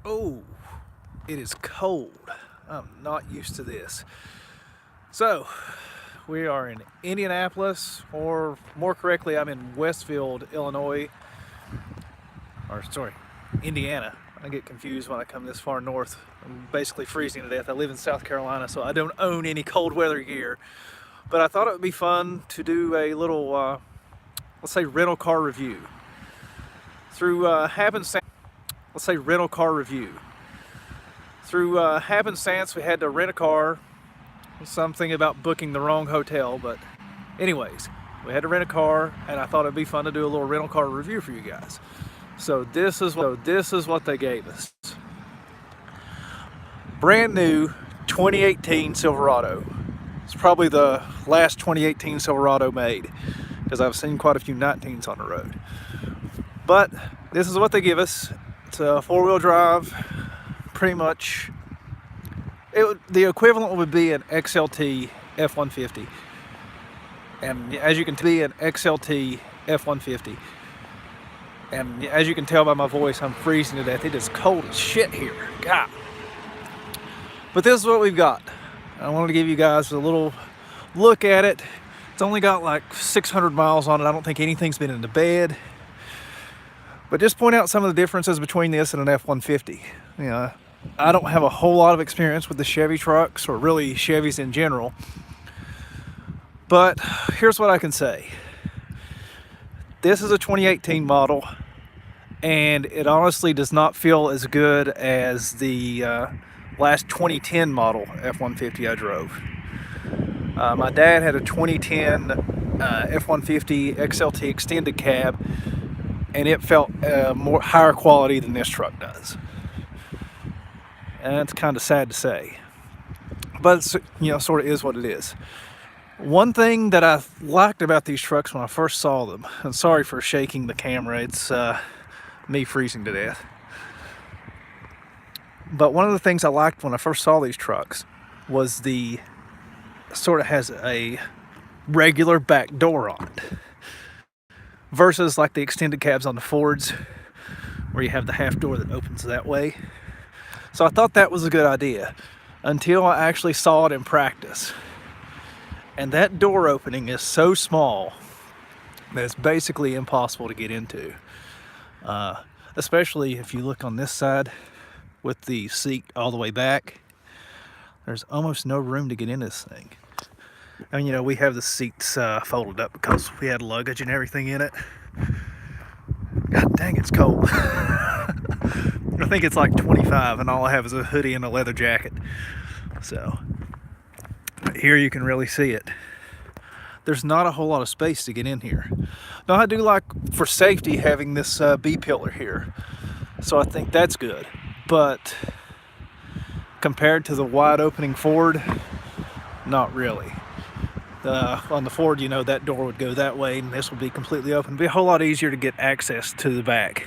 Oh, it is cold. I'm not used to this. So, we are in Indianapolis, or more correctly, I'm in Westfield, Illinois. Or, sorry, Indiana. I get confused when I come this far north. I'm basically freezing to death. I live in South Carolina, so I don't own any cold weather gear. But I thought it would be fun to do a little, let's say, rental car review. Through happenstance, we had to rent a car. Something about booking the wrong hotel, but anyways, we had to rent a car, and I thought it'd be fun to do a little rental car review for you guys. So this is what they gave us. Brand new 2018 Silverado. It's probably the last 2018 Silverado made, because I've seen quite a few 19s on the road. But this is what they give us. It's a four-wheel drive, pretty much. The equivalent would be an XLT F-150. And as you can tell by my voice, I'm freezing to death. It is cold as shit here. God. But this is what we've got. I wanted to give you guys a little look at it. It's only got like 600 miles on it. I don't think anything's been in the bed. But just point out some of the differences between this and an F-150. You know, I don't have a whole lot of experience with the Chevy trucks, or really Chevys in general. But here's what I can say. This is a 2018 model, and it honestly does not feel as good as the last 2010 model F-150 I drove. My dad had a 2010 F-150 XLT extended cab, and it felt higher quality than this truck does. And it's kind of sad to say, but it's, sort of is what it is. One thing that I liked about these trucks when I first saw them, and sorry for shaking the camera, it's me freezing to death. But one of the things I liked when I first saw these trucks was the sort of has a regular back door on it, versus like the extended cabs on the Fords, where you have the half door that opens that way. So I thought that was a good idea until I actually saw it in practice. And that door opening is so small that it's basically impossible to get into. Especially if you look on this side with the seat all the way back. There's almost no room to get in this thing. And we have the seats folded up because we had luggage and everything in it. God dang, it's cold. I think it's like 25, and all I have is a hoodie and a leather jacket. So, here you can really see it. There's not a whole lot of space to get in here. Now, I do like, for safety, having this B-pillar here. So I think that's good. But compared to the wide opening Ford, not really. On the Ford, that door would go that way, and this would be completely open. It'd be a whole lot easier to get access to the back.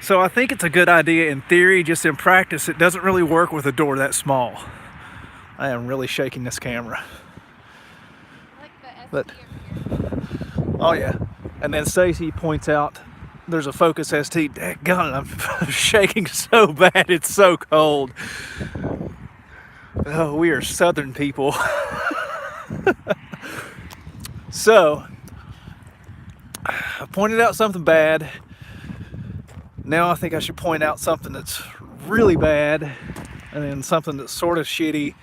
So I think it's a good idea in theory. Just in practice, it doesn't really work with a door that small. I am really shaking this camera. But oh yeah, and then Stacy points out there's a Focus ST. Daggone it, I'm shaking so bad. It's so cold. Oh, we are Southern people. So I pointed out something bad. Now I think I should point out something that's really bad, and then something that's sort of shitty,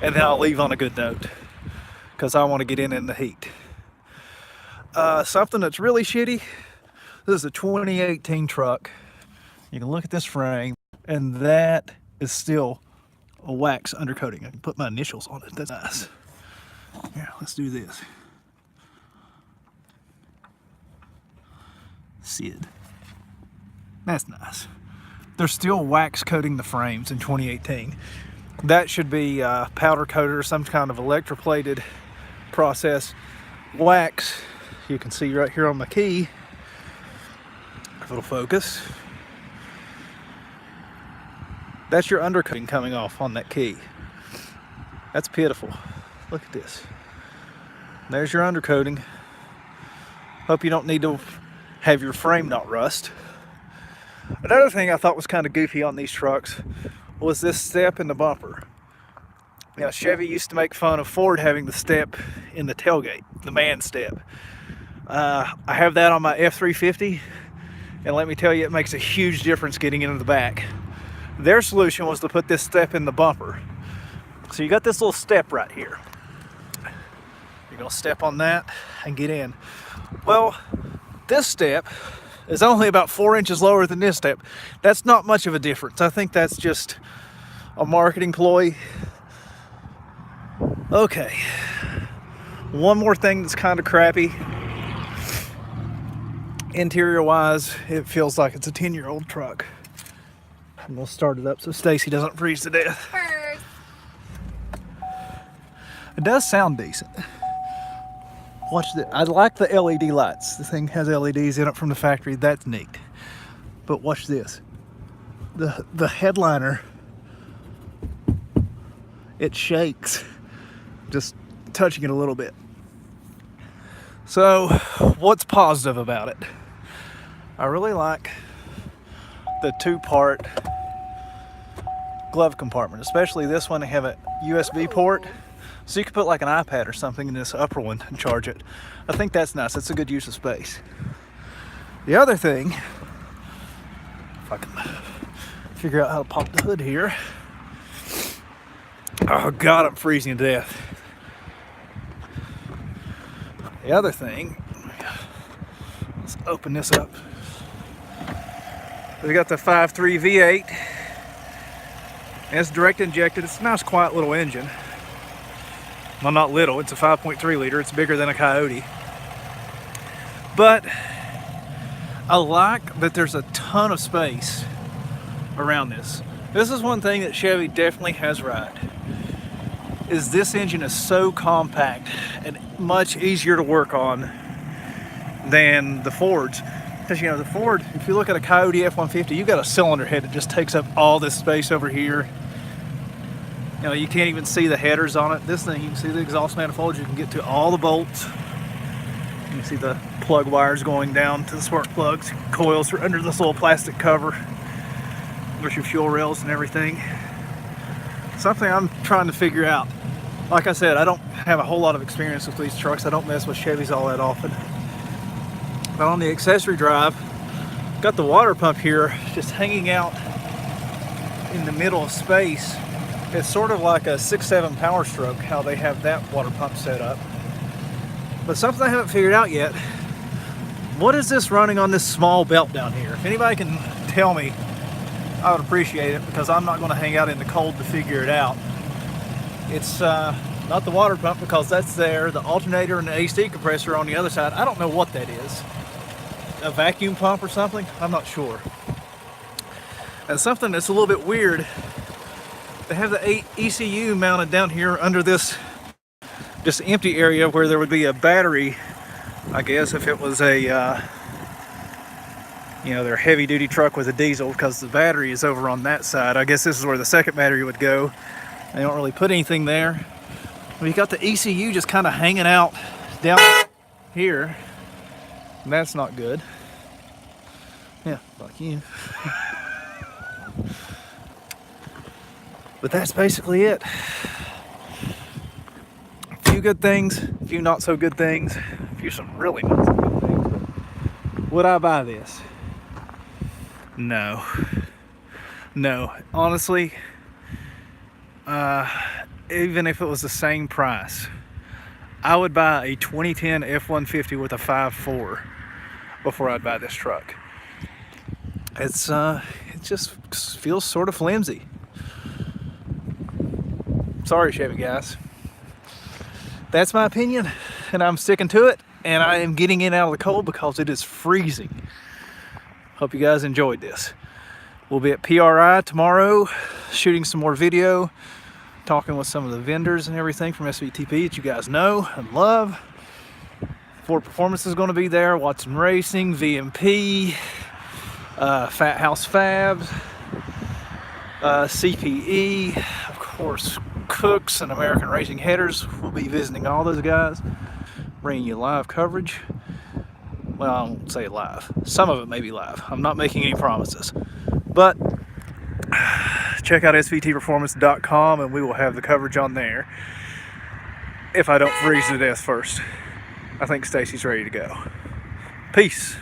and then I'll leave on a good note, because I want to get in the heat. Something that's really shitty. This is a 2018 truck. You can look at this frame, and that is still a wax undercoating. I can put my initials on it. That's nice. Here, let's do this. Sid. That's nice. They're still wax coating the frames in 2018. That should be powder coated or some kind of electroplated process. Wax, you can see right here on my key. If it'll focus. That's your undercoating coming off on that key. That's pitiful. Look at this. There's your undercoating. Hope you don't need to have your frame not rust. Another thing I thought was kind of goofy on these trucks was this step in the bumper. You know, Chevy used to make fun of Ford having the step in the tailgate, the man step. I have that on my F-350, and let me tell you, it makes a huge difference getting into the back. Their solution was to put this step in the bumper. So you got this little step right here. You're gonna step on that and get in. Well, this step is only about 4 inches lower than this step. That's not much of a difference. I think that's just a marketing ploy. Okay, one more thing that's kind of crappy. Interior wise, it feels like it's a 10-year-old truck. I'm gonna start it up so Stacy doesn't freeze to death. It does sound decent. Watch this. I like the LED lights. The thing has LEDs in it from the factory. That's neat. But watch this. The headliner, it shakes. Just touching it a little bit. So, what's positive about it? I really like the two-part glove compartment, especially this one. They have a USB port, so you can put like an iPad or something in this upper one and charge it. I think that's nice. It's a good use of space. The other thing, if I can figure out how to pop the hood here. Oh God, I'm freezing to death. The other thing, let's open this up. We got the 5.3 V8. And it's direct injected. It's a nice quiet little engine. Well, not little, it's a 5.3 liter. It's bigger than a Coyote. But I like that there's a ton of space around this. This is one thing that Chevy definitely has right. Is this engine is so compact and much easier to work on than the Fords. Because, you know, the Ford, if you look at a Coyote F-150, you've got a cylinder head that just takes up all this space over here. You know, you can't even see the headers on it. This thing, you can see the exhaust manifolds. You can get to all the bolts. You can see the plug wires going down to the spark plugs. Coils are under this little plastic cover. There's your fuel rails and everything. Something I'm trying to figure out. Like I said, I don't have a whole lot of experience with these trucks. I don't mess with Chevys all that often. But on the accessory drive, got the water pump here just hanging out in the middle of space. It's sort of like a 6.7 Power Stroke, how they have that water pump set up. But something I haven't figured out yet, what is this running on this small belt down here? If anybody can tell me, I would appreciate it, because I'm not going to hang out in the cold to figure it out. It's not the water pump, because that's there. The alternator and the AC compressor on the other side. I don't know what that is. A vacuum pump or something? I'm not sure. And something that's a little bit weird, they have the ECU mounted down here under this just empty area where there would be a battery, I guess, if it was a you know, their heavy duty truck with a diesel, because the battery is over on that side. I guess this is where the second battery would go. They don't really put anything there. We got the ECU just kind of hanging out down here. And that's not good. Yeah, fuck you. But that's basically it. A few good things, a few not so good things, a few some really not so good things. Would I buy this? No. No. Honestly, even if it was the same price, I would buy a 2010 F-150 with a 5.4 before I'd buy this truck. It just feels sort of flimsy. Sorry, Chevy guys. That's my opinion, and I'm sticking to it, and I am getting in out of the cold because it is freezing. Hope you guys enjoyed this. We'll be at PRI tomorrow, shooting some more video, talking with some of the vendors and everything from SVTP that you guys know and love. Ford Performance is going to be there, Watson Racing, VMP, Fat House Fabs, CPE, of course, Cooks and American Racing Headers. We'll be visiting all those guys, bringing you live coverage. Well, I won't say live. Some of it may be live. I'm not making any promises. But check out svtperformance.com and we will have the coverage on there if I don't freeze to death first. I think Stacy's ready to go. Peace.